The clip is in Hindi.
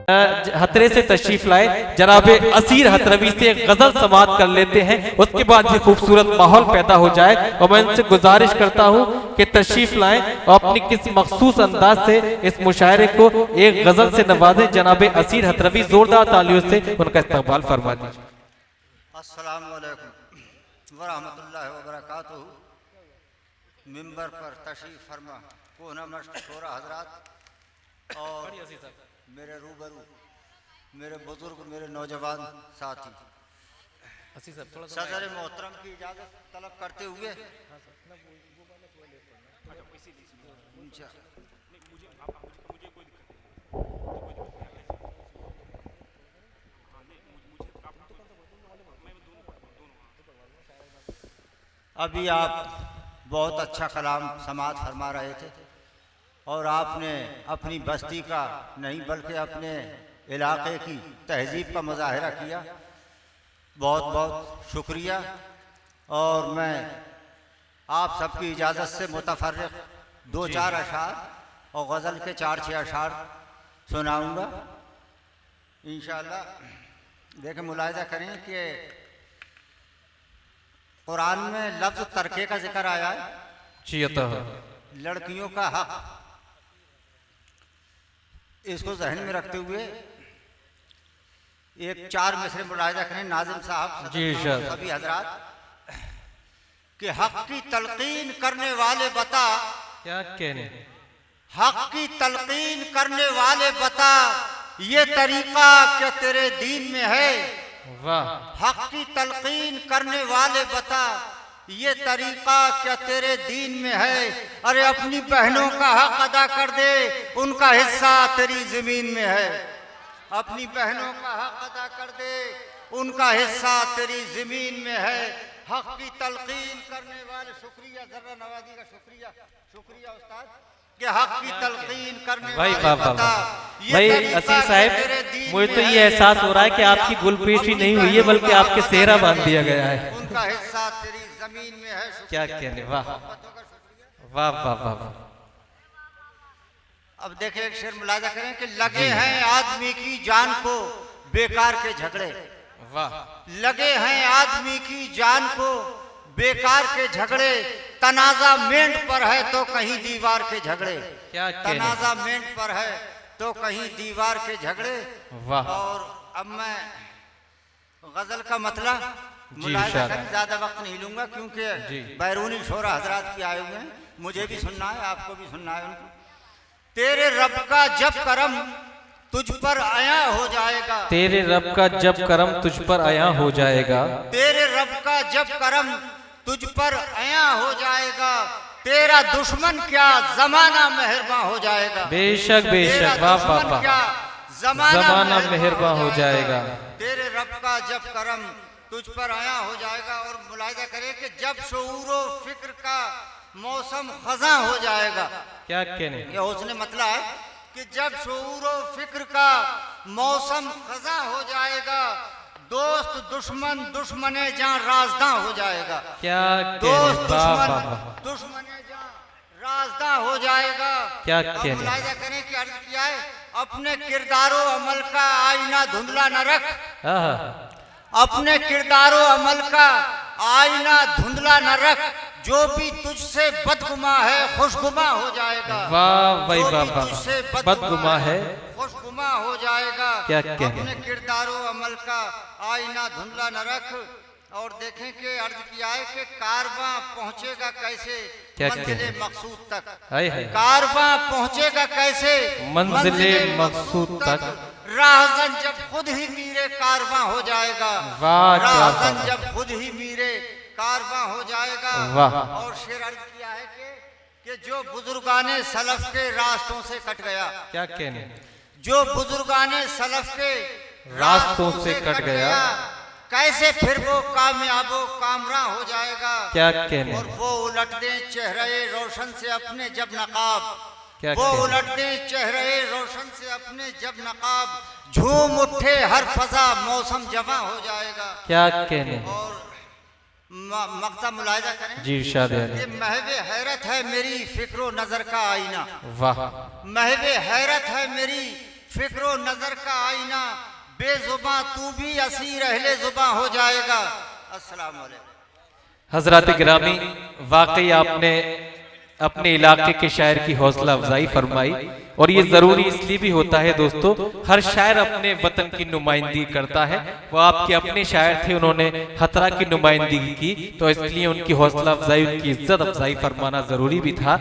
हतरे से तशरीफ लाए, जनाब असीर हतरवी से गजल समात कर लेते हैं, उसके बाद ये खूबसूरत माहौल पैदा हो जाए। और मैं उनसे गुजारिश करता हूँ कि तशरीफ लाएं और अपनी किस मखसूस अंदाज से इस मुशायरे को एक गजल से नवाजें। जनाब असीर हतरवी जोरदार तालियों से उनका इस्तकबाल फरमा दीजिए। अस्सलामु अलैकुम व रहमतुल्लाहि व बरकातुहू। मिंबर पर तशरीफ फरमा कोहना मशहूर हजरात और मेरे रूबरू मेरे बुजुर्ग मेरे नौजवान साथी, सदर मोहतरम की इजाज़त तलब करते हुए अभी आप बहुत अच्छा कलाम समात फरमा रहे थे और आपने अपनी बस्ती का नहीं बल्कि अपने इलाके की तहजीब का मुजाहरा किया। बहुत बहुत शुक्रिया। और मैं आप सबकी इजाज़त से मुतफर्रिक़ दो चार अशार और गज़ल के 4-6 अशार सुनाऊंगा इंशाअल्लाह। देखें, मुलाहिज़ा करें कि कुरान में लफ्ज़ तरके का जिक्र आया है, लड़कियों का हक। इसको जहन में रखते हुए एक 4 मिसरे मुलाहिज़ा करें नाज़िम साहब सभी हजरात कि हक की तलकीन करने वाले बता, क्या कहने, हक की तलकीन करने वाले बता ये तरीका क्या तेरे दीन में है। वाह। हक की तलकीन करने वाले बता ये तरीका क्या तेरे दीन में है। अरे अपनी बहनों का हक अदा कर दे, उनका हिस्सा तेरी जमीन में है। अपनी बहनों का हक अदा कर दे, उनका हिस्सा तेरी जमीन में है। हक की तलकीन करने वाले, शुक्रिया जर्रा नवाजी का शुक्रिया, शुक्रिया उस्ताद कि हक की तलकीन करने भाई वाले बता भाई असीर साहब, मुझे तो ये एहसास हो रहा है कि आपकी गुलपेशी नहीं हुई है बल्कि आपके सेहरा बांध दिया गया है। उनका हिस्सा तेरी जमीन में है। क्या कहने, वाह वाह वाह वाह। अब देखें, एक शेर मुलाजा करें कि लगे हैं आदमी की जान को बेकार के झगड़े। वाह। लगे हैं आदमी की जान को बेकार के झगड़े, तनाजा मेंढ पर है तो कहीं दीवार के झगड़े। क्या तनाजा मेंढ पर है तो कहीं दीवार के झगड़े। वाह। और अब मैं गजल का मतलब ज्यादा वक्त नहीं लूंगा क्योंकि बैरूनी शोरा हजरात भी आए हुए हैं, मुझे भी सुनना है, आपको भी सुनना है उनको। तेरे रब का जब करम तुझ पर आया हो जाएगा, तेरे रब का जब करम तुझ पर आया हो जाएगा, तेरे रब का जब करम तुझ पर आया हो जाएगा। तेरा दुश्मन क्या जमाना मेहरबान हो जाएगा। बेशक बेशक, वाह वाह वाह। जमाना मेहरबान हो जाएगा। तेरे रब का जब करम तुझ पर आया हो जाएगा। और मुलाहिजा करें कि जब शऊरो फिक्र का मौसम खजा हो जाएगा। क्या कहने, ये उसने मतलब है कि जब शऊरो फिक्र का मौसम खजा हो जाएगा, दोस्त दुश्मन दुश्मने जहाँ राजदा हो जाएगा। क्या दोस्त दुश्मन दुश्मने जहाँ राजदा हो जाएगा। क्या कहने, मुलाहिजा करें कि अर्ज किया है अपने किरदारो अमल का आईना धुंधला न रख। अपने किरदारो अमल का आईना धुंधला न रख, जो भी तुझसे बदगुमा है खुशगुमा हो जाएगा। वाह भाई वाह वाह, बदगुमा है खुशगुमा हो जाएगा। क्या कहने, अपने किरदारो अमल का आईना धुंधला न रख। और देखें कि अर्ज किया है कि कारवां पहुंचेगा कैसे मंजिले मकसूद तक। कारवां पहुंचेगा कैसे मंजिले मकसूद तक, राहजन जब खुद ही मीरे कारवां हो जाएगा। राहजन जब खुद ही मीरे कारवां हो जाएगा। और शेर अर्ज किया है कि जो बुजुर्गाने सलफ के रास्तों से कट गया। क्या कहने, जो बुजुर्गाने सलफ के रास्तों से कट गया, कैसे फिर वो कामयाबो कामरा हो जाएगा। क्या कहने, और वो उलट दे चेहरे रोशन से अपने जब नकाब। वो उलट दे चेहरे रोशन से अपने जब नकाब, झूम उठे हर फजा मौसम जवां हो जाएगा। क्या कहने, और मक्ता मुलाहिजा करें जी इरशाद है। ये महवे हैरत है मेरी फिक्रो नजर का आईना। वाह। महवे हैरत है मेरी फिक्रो नजर का आईना, बेजुबां तू भी असीर अहले जुबां हो जाएगा। अस्सलाम वालेकुम। हजरत गिरामी, वाकई आपने अपने इलाके के शायर की हौसला अफजाई फरमाई, और ये जरूरी इसलिए भी होता है दोस्तों, हर शायर अपने वतन की नुमाइंदगी करता है। वो आपके अपने शायर थे, उन्होंने हतरा की नुमाइंदगी की, तो इसलिए उनकी हौसला अफजाई, उनकी इज्जत अफजाई फरमाना जरूरी भी था।